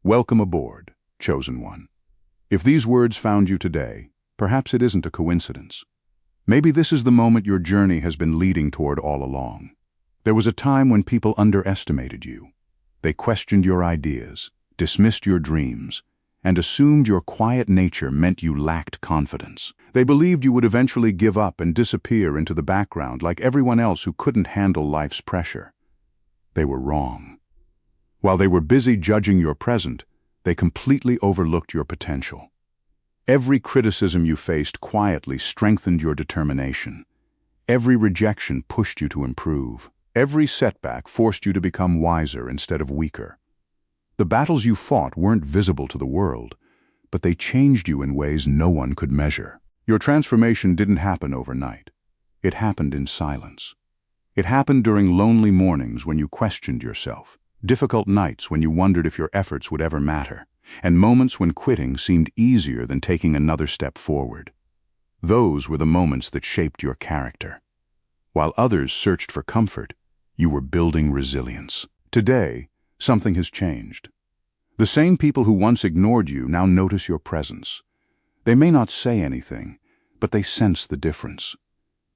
Welcome aboard, chosen one. If these words found you today, perhaps it isn't a coincidence. Maybe this is the moment your journey has been leading toward all along. There was a time when people underestimated you. They questioned your ideas, dismissed your dreams, and assumed your quiet nature meant you lacked confidence. They believed you would eventually give up and disappear into the background like everyone else who couldn't handle life's pressure. They were wrong. While they were busy judging your present, they completely overlooked your potential. Every criticism you faced quietly strengthened your determination. Every rejection pushed you to improve. Every setback forced you to become wiser instead of weaker. The battles you fought weren't visible to the world, but they changed you in ways no one could measure. Your transformation didn't happen overnight. It happened in silence. It happened during lonely mornings when you questioned yourself, difficult nights when you wondered if your efforts would ever matter, and moments when quitting seemed easier than taking another step forward. Those were the moments that shaped your character. While others searched for comfort, you were building resilience. Today, something has changed. The same people who once ignored you now notice your presence. They may not say anything, but they sense the difference.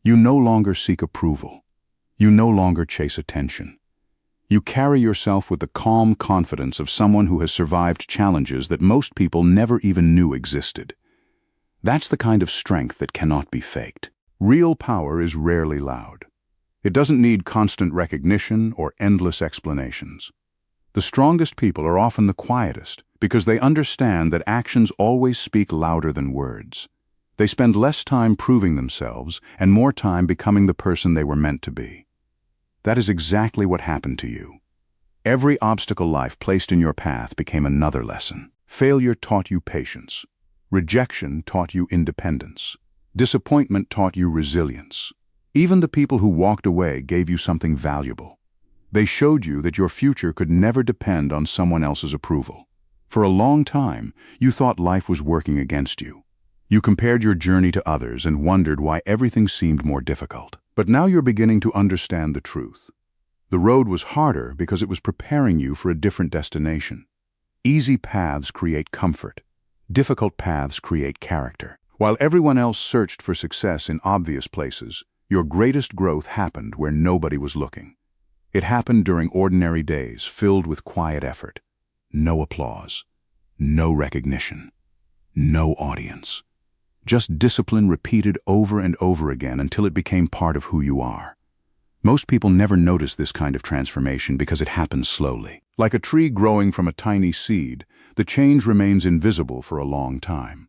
You no longer seek approval. You no longer chase attention. You carry yourself with the calm confidence of someone who has survived challenges that most people never even knew existed. That's the kind of strength that cannot be faked. Real power is rarely loud. It doesn't need constant recognition or endless explanations. The strongest people are often the quietest because they understand that actions always speak louder than words. They spend less time proving themselves and more time becoming the person they were meant to be. That is exactly what happened to you. Every obstacle life placed in your path became another lesson. Failure taught you patience. Rejection taught you independence. Disappointment taught you resilience. Even the people who walked away gave you something valuable. They showed you that your future could never depend on someone else's approval. For a long time, you thought life was working against you. You compared your journey to others and wondered why everything seemed more difficult. But now you're beginning to understand the truth. The road was harder because it was preparing you for a different destination. Easy paths create comfort. Difficult paths create character. While everyone else searched for success in obvious places, your greatest growth happened where nobody was looking. It happened during ordinary days filled with quiet effort. No applause. No recognition. No audience. Just discipline repeated over and over again until it became part of who you are. Most people never notice this kind of transformation because it happens slowly. Like a tree growing from a tiny seed, the change remains invisible for a long time.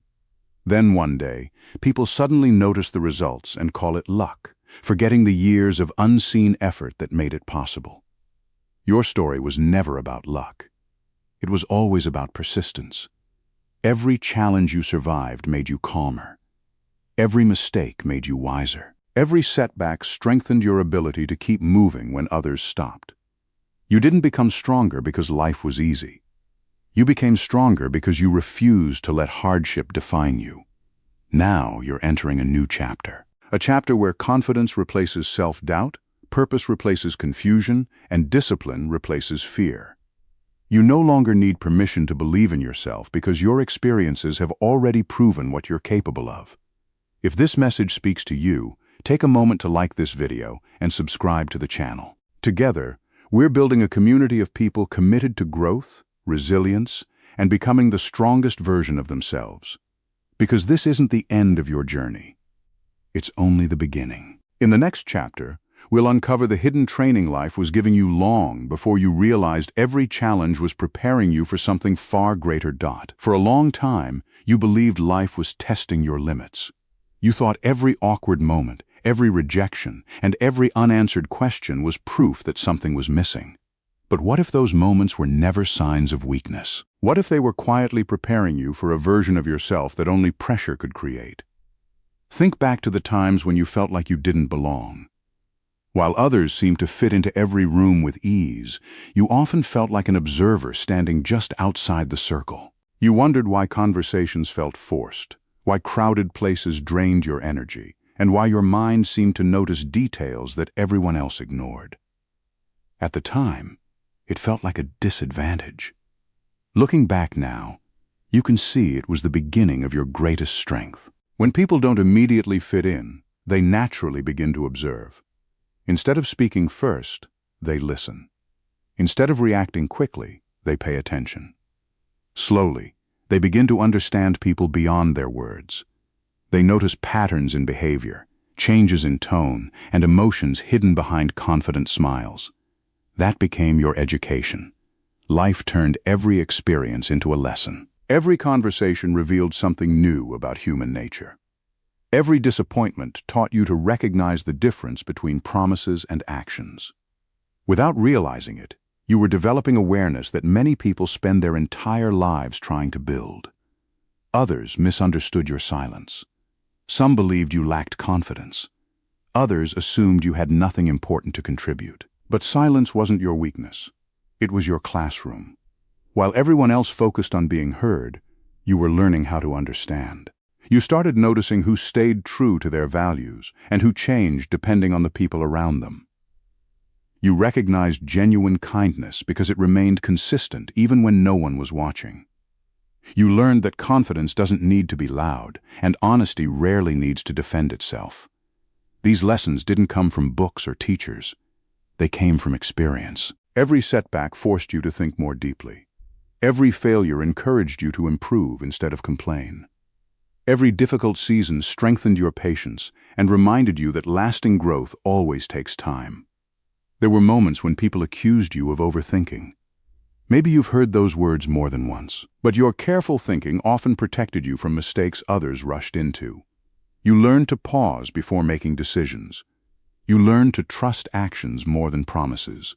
Then one day, people suddenly notice the results and call it luck, forgetting the years of unseen effort that made it possible. Your story was never about luck. It was always about persistence. Every challenge you survived made you calmer. Every mistake made you wiser. Every setback strengthened your ability to keep moving when others stopped. You didn't become stronger because life was easy. You became stronger because you refused to let hardship define you. Now you're entering a new chapter. A chapter where confidence replaces self-doubt, purpose replaces confusion, and discipline replaces fear. You no longer need permission to believe in yourself because your experiences have already proven what you're capable of. If this message speaks to you, take a moment to like this video and subscribe to the channel. Together, we're building a community of people committed to growth, resilience, and becoming the strongest version of themselves. Because this isn't the end of your journey. It's only the beginning. In the next chapter, we'll uncover the hidden training life was giving you long before you realized every challenge was preparing you for something far greater. For a long time, you believed life was testing your limits. You thought every awkward moment, every rejection, and every unanswered question was proof that something was missing. But what if those moments were never signs of weakness? What if they were quietly preparing you for a version of yourself that only pressure could create? Think back to the times when you felt like you didn't belong. While others seemed to fit into every room with ease, you often felt like an observer standing just outside the circle. You wondered why conversations felt forced, why crowded places drained your energy, and why your mind seemed to notice details that everyone else ignored. At the time, it felt like a disadvantage. Looking back now, you can see it was the beginning of your greatest strength. When people don't immediately fit in, they naturally begin to observe. Instead of speaking first, they listen. Instead of reacting quickly, they pay attention. Slowly, they begin to understand people beyond their words. They notice patterns in behavior, changes in tone, and emotions hidden behind confident smiles. That became your education. Life turned every experience into a lesson. Every conversation revealed something new about human nature. Every disappointment taught you to recognize the difference between promises and actions. Without realizing it, you were developing awareness that many people spend their entire lives trying to build. Others misunderstood your silence. Some believed you lacked confidence. Others assumed you had nothing important to contribute. But silence wasn't your weakness. It was your classroom. While everyone else focused on being heard, you were learning how to understand. You started noticing who stayed true to their values and who changed depending on the people around them. You recognized genuine kindness because it remained consistent even when no one was watching. You learned that confidence doesn't need to be loud, and honesty rarely needs to defend itself. These lessons didn't come from books or teachers. They came from experience. Every setback forced you to think more deeply. Every failure encouraged you to improve instead of complain. Every difficult season strengthened your patience and reminded you that lasting growth always takes time. There were moments when people accused you of overthinking. Maybe you've heard those words more than once, but your careful thinking often protected you from mistakes others rushed into. You learned to pause before making decisions. You learned to trust actions more than promises.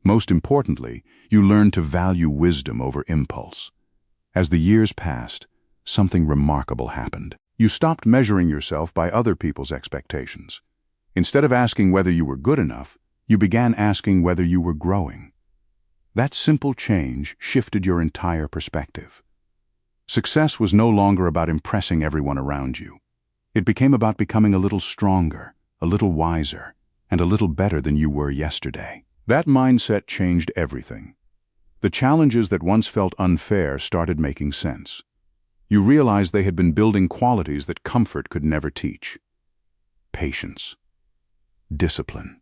Most importantly, you learned to value wisdom over impulse. As the years passed, something remarkable happened. You stopped measuring yourself by other people's expectations. Instead of asking whether you were good enough, you began asking whether you were growing. That simple change shifted your entire perspective. Success was no longer about impressing everyone around you. It became about becoming a little stronger, a little wiser, and a little better than you were yesterday. That mindset changed everything. The challenges that once felt unfair started making sense. You realized they had been building qualities that comfort could never teach. Patience, discipline,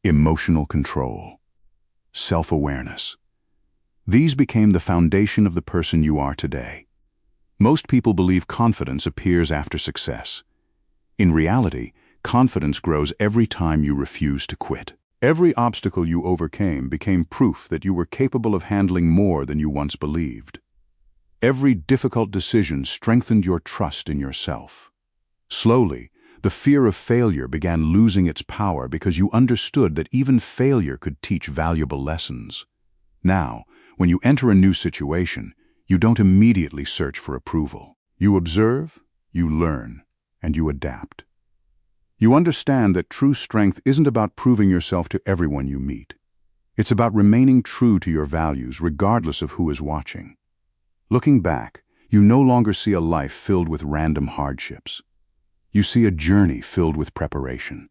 emotional control, self-awareness. These became the foundation of the person you are today. Most people believe confidence appears after success. In reality, confidence grows every time you refuse to quit. Every obstacle you overcame became proof that you were capable of handling more than you once believed. Every difficult decision strengthened your trust in yourself. Slowly, the fear of failure began losing its power because you understood that even failure could teach valuable lessons. Now, when you enter a new situation, you don't immediately search for approval. You observe, you learn, and you adapt. You understand that true strength isn't about proving yourself to everyone you meet. It's about remaining true to your values regardless of who is watching. Looking back, you no longer see a life filled with random hardships. You see a journey filled with preparation.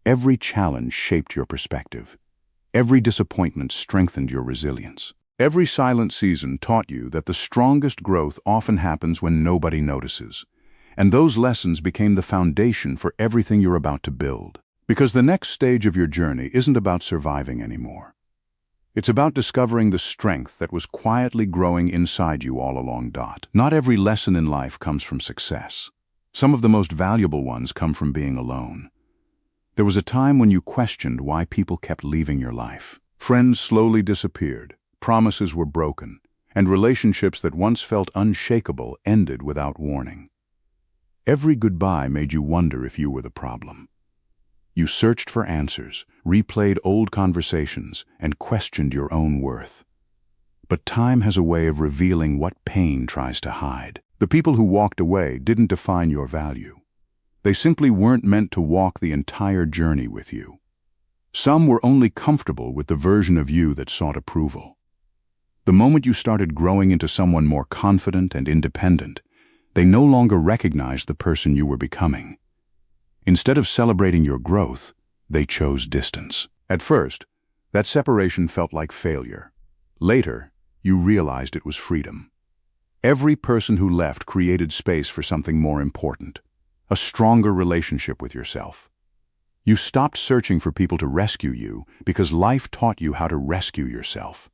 Every challenge shaped your perspective. Every disappointment strengthened your resilience. Every silent season taught you that the strongest growth often happens when nobody notices. And those lessons became the foundation for everything you're about to build. Because the next stage of your journey isn't about surviving anymore. It's about discovering the strength that was quietly growing inside you all along. Not every lesson in life comes from success. Some of the most valuable ones come from being alone. There was a time when you questioned why people kept leaving your life. Friends slowly disappeared, promises were broken, and relationships that once felt unshakable ended without warning. Every goodbye made you wonder if you were the problem. You searched for answers, replayed old conversations, and questioned your own worth. But time has a way of revealing what pain tries to hide. The people who walked away didn't define your value. They simply weren't meant to walk the entire journey with you. Some were only comfortable with the version of you that sought approval. The moment you started growing into someone more confident and independent, they no longer recognized the person you were becoming. Instead of celebrating your growth, they chose distance. At first, that separation felt like failure. Later, you realized it was freedom. Every person who left created space for something more important, a stronger relationship with yourself. You stopped searching for people to rescue you because life taught you how to rescue yourself.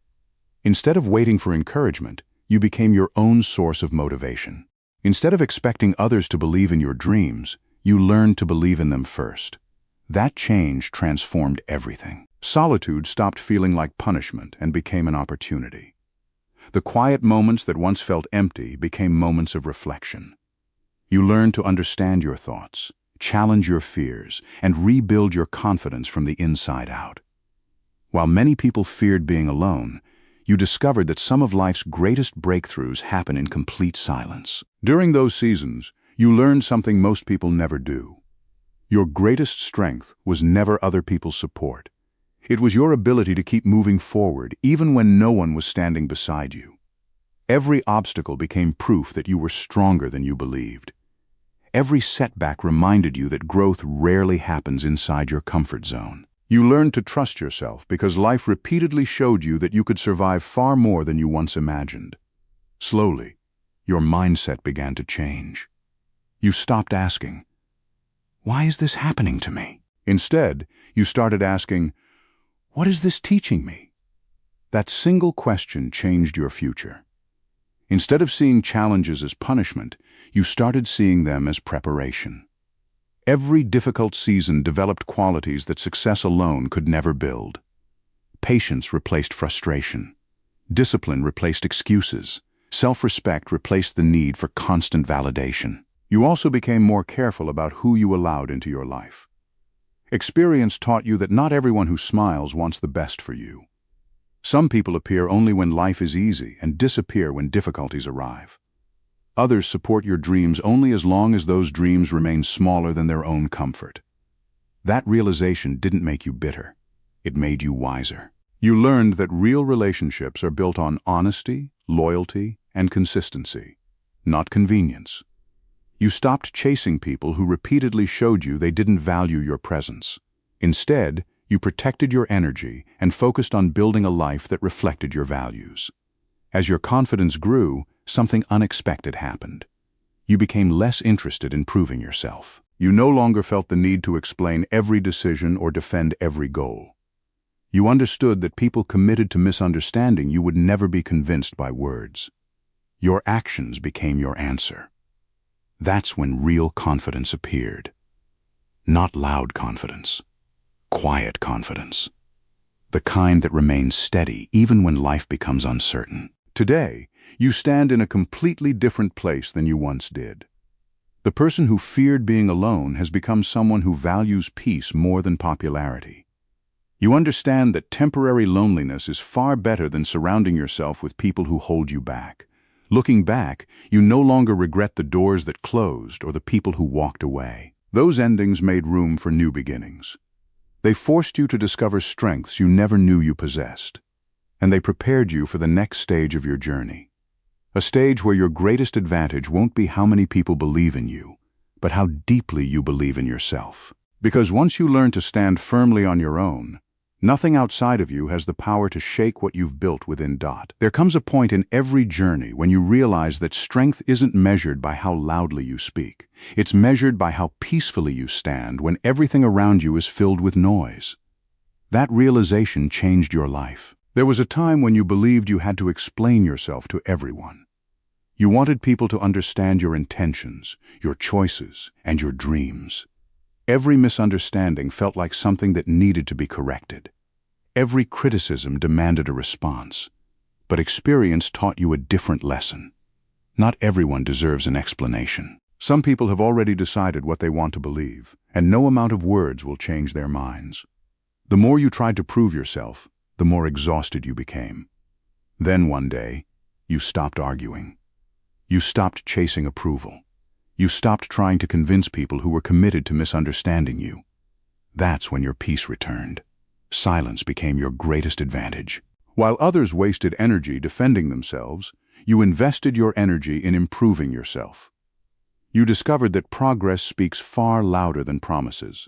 Instead of waiting for encouragement, you became your own source of motivation. Instead of expecting others to believe in your dreams, you learned to believe in them first. That change transformed everything. Solitude stopped feeling like punishment and became an opportunity. The quiet moments that once felt empty became moments of reflection. You learned to understand your thoughts, challenge your fears, and rebuild your confidence from the inside out. While many people feared being alone, you discovered that some of life's greatest breakthroughs happen in complete silence. During those seasons, you learned something most people never do. Your greatest strength was never other people's support. It was your ability to keep moving forward even when no one was standing beside you. Every obstacle became proof that you were stronger than you believed. Every setback reminded you that growth rarely happens inside your comfort zone. You learned to trust yourself because life repeatedly showed you that you could survive far more than you once imagined. Slowly, your mindset began to change. You stopped asking, "Why is this happening to me?" Instead, you started asking, "What is this teaching me?" That single question changed your future. Instead of seeing challenges as punishment, you started seeing them as preparation. Every difficult season developed qualities that success alone could never build. Patience replaced frustration. Discipline replaced excuses. Self-respect replaced the need for constant validation. You also became more careful about who you allowed into your life. Experience taught you that not everyone who smiles wants the best for you. Some people appear only when life is easy and disappear when difficulties arrive. Others support your dreams only as long as those dreams remain smaller than their own comfort. That realization didn't make you bitter. It made you wiser. You learned that real relationships are built on honesty, loyalty, and consistency, not convenience. You stopped chasing people who repeatedly showed you they didn't value your presence. Instead, you protected your energy and focused on building a life that reflected your values. As your confidence grew, something unexpected happened. You became less interested in proving yourself. You no longer felt the need to explain every decision or defend every goal. You understood that people committed to misunderstanding you would never be convinced by words. Your actions became your answer. That's when real confidence appeared. Not loud confidence, quiet confidence. The kind that remains steady even when life becomes uncertain. Today, you stand in a completely different place than you once did. The person who feared being alone has become someone who values peace more than popularity. You understand that temporary loneliness is far better than surrounding yourself with people who hold you back. Looking back, you no longer regret the doors that closed or the people who walked away. Those endings made room for new beginnings. They forced you to discover strengths you never knew you possessed. And they prepared you for the next stage of your journey. A stage where your greatest advantage won't be how many people believe in you, but how deeply you believe in yourself. Because once you learn to stand firmly on your own, nothing outside of you has the power to shake what you've built within. There comes a point in every journey when you realize that strength isn't measured by how loudly you speak. It's measured by how peacefully you stand when everything around you is filled with noise. That realization changed your life. There was a time when you believed you had to explain yourself to everyone. You wanted people to understand your intentions, your choices, and your dreams. Every misunderstanding felt like something that needed to be corrected. Every criticism demanded a response. But experience taught you a different lesson. Not everyone deserves an explanation. Some people have already decided what they want to believe, and no amount of words will change their minds. The more you tried to prove yourself, the more exhausted you became. Then one day, you stopped arguing. You stopped chasing approval. You stopped trying to convince people who were committed to misunderstanding you. That's when your peace returned. Silence became your greatest advantage. While others wasted energy defending themselves, you invested your energy in improving yourself. You discovered that progress speaks far louder than promises.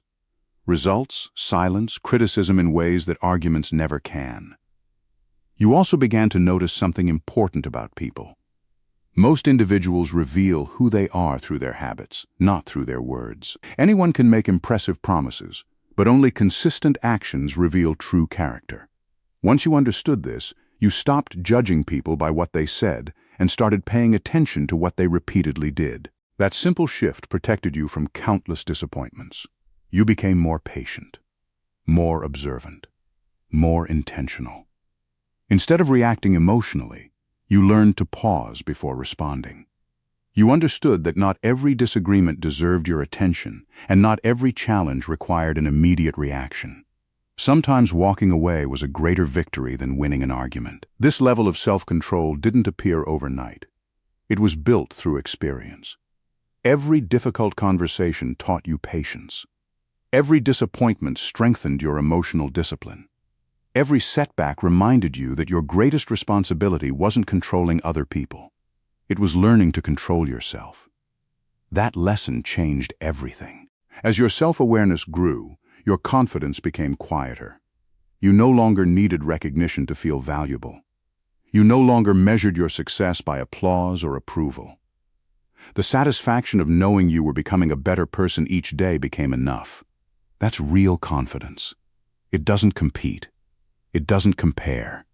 Results, silence, criticism in ways that arguments never can. You also began to notice something important about people. Most individuals reveal who they are through their habits, not through their words. Anyone can make impressive promises, but only consistent actions reveal true character. Once you understood this, you stopped judging people by what they said and started paying attention to what they repeatedly did. That simple shift protected you from countless disappointments. You became more patient, more observant, more intentional. Instead of reacting emotionally, you learned to pause before responding. You understood that not every disagreement deserved your attention, and not every challenge required an immediate reaction. Sometimes walking away was a greater victory than winning an argument. This level of self-control didn't appear overnight. It was built through experience. Every difficult conversation taught you patience. Every disappointment strengthened your emotional discipline. Every setback reminded you that your greatest responsibility wasn't controlling other people. It was learning to control yourself. That lesson changed everything. As your self-awareness grew, your confidence became quieter. You no longer needed recognition to feel valuable. You no longer measured your success by applause or approval. The satisfaction of knowing you were becoming a better person each day became enough. That's real confidence. It doesn't compete. It doesn't compare.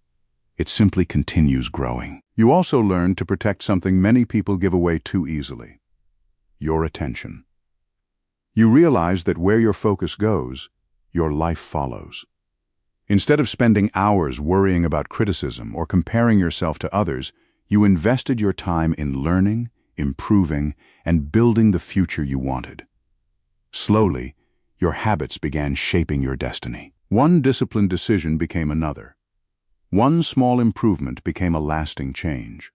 It simply continues growing. You also learned to protect something many people give away too easily: your attention. You realized that where your focus goes, your life follows. Instead of spending hours worrying about criticism or comparing yourself to others, you invested your time in learning, improving, and building the future you wanted. Slowly, your habits began shaping your destiny. One disciplined decision became another. One small improvement became a lasting change.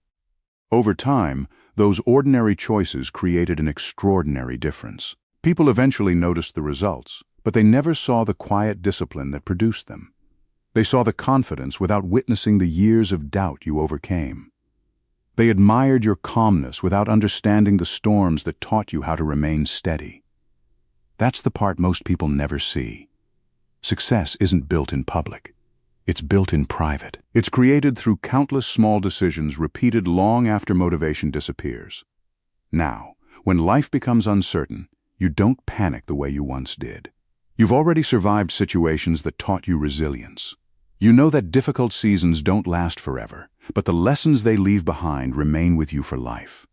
Over time, those ordinary choices created an extraordinary difference. People eventually noticed the results, but they never saw the quiet discipline that produced them. They saw the confidence without witnessing the years of doubt you overcame. They admired your calmness without understanding the storms that taught you how to remain steady. That's the part most people never see. Success isn't built in public. It's built in private. It's created through countless small decisions repeated long after motivation disappears. Now, when life becomes uncertain, you don't panic the way you once did. You've already survived situations that taught you resilience. You know that difficult seasons don't last forever, but the lessons they leave behind remain with you for life.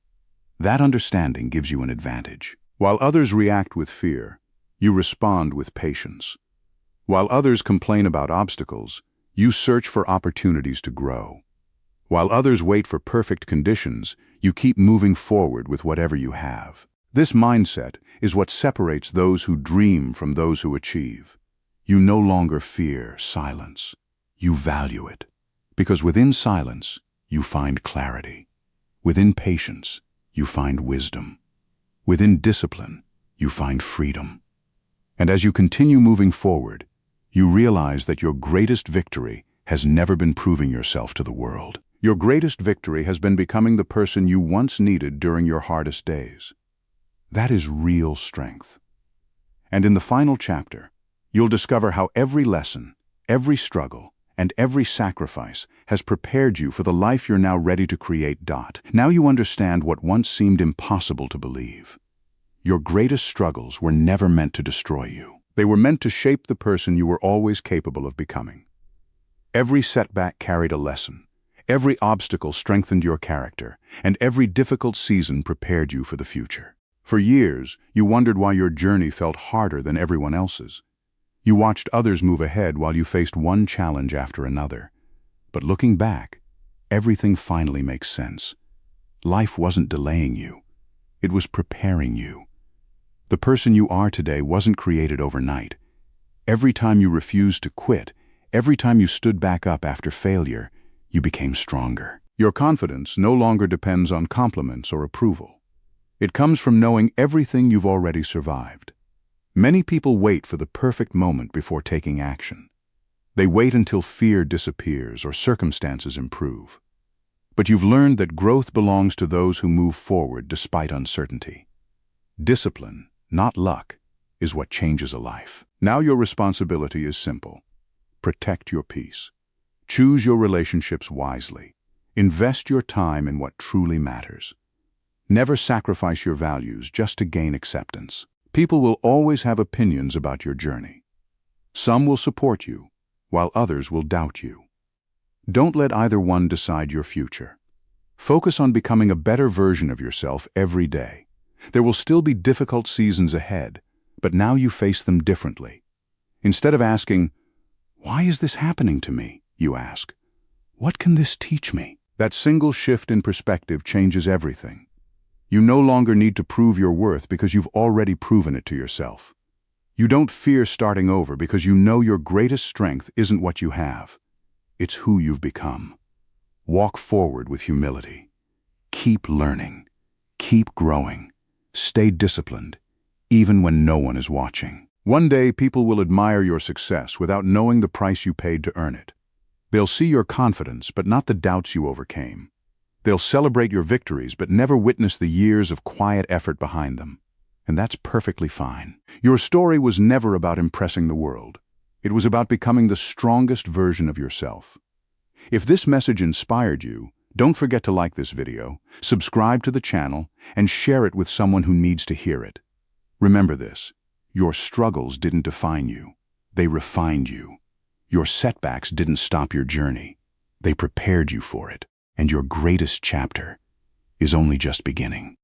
That understanding gives you an advantage. While others react with fear, you respond with patience. While others complain about obstacles, you search for opportunities to grow. While others wait for perfect conditions, you keep moving forward with whatever you have. This mindset is what separates those who dream from those who achieve. You no longer fear silence. You value it. Because within silence, you find clarity. Within patience, you find wisdom. Within discipline, you find freedom. And as you continue moving forward, you realize that your greatest victory has never been proving yourself to the world. Your greatest victory has been becoming the person you once needed during your hardest days. That is real strength. And in the final chapter, you'll discover how every lesson, every struggle, and every sacrifice has prepared you for the life you're now ready to create. Now you understand what once seemed impossible to believe. Your greatest struggles were never meant to destroy you. They were meant to shape the person you were always capable of becoming. Every setback carried a lesson. Every obstacle strengthened your character, and every difficult season prepared you for the future. For years, you wondered why your journey felt harder than everyone else's. You watched others move ahead while you faced one challenge after another. But looking back, everything finally makes sense. Life wasn't delaying you. It was preparing you. The person you are today wasn't created overnight. Every time you refused to quit, every time you stood back up after failure, you became stronger. Your confidence no longer depends on compliments or approval. It comes from knowing everything you've already survived. Many people wait for the perfect moment before taking action. They wait until fear disappears or circumstances improve. But you've learned that growth belongs to those who move forward despite uncertainty. Discipline, not luck, is what changes a life. Now your responsibility is simple. Protect your peace. Choose your relationships wisely. Invest your time in what truly matters. Never sacrifice your values just to gain acceptance. People will always have opinions about your journey. Some will support you, while others will doubt you. Don't let either one decide your future. Focus on becoming a better version of yourself every day. There will still be difficult seasons ahead, but now you face them differently. Instead of asking, "Why is this happening to me?" you ask, "What can this teach me?" That single shift in perspective changes everything. You no longer need to prove your worth because you've already proven it to yourself. You don't fear starting over because you know your greatest strength isn't what you have. It's who you've become. Walk forward with humility. Keep learning. Keep growing. Stay disciplined, even when no one is watching. One day, people will admire your success without knowing the price you paid to earn it. They'll see your confidence, but not the doubts you overcame. They'll celebrate your victories, but never witness the years of quiet effort behind them. And that's perfectly fine. Your story was never about impressing the world. It was about becoming the strongest version of yourself. If this message inspired you, don't forget to like this video, subscribe to the channel, and share it with someone who needs to hear it. Remember this: your struggles didn't define you. They refined you. Your setbacks didn't stop your journey. They prepared you for it. And your greatest chapter is only just beginning.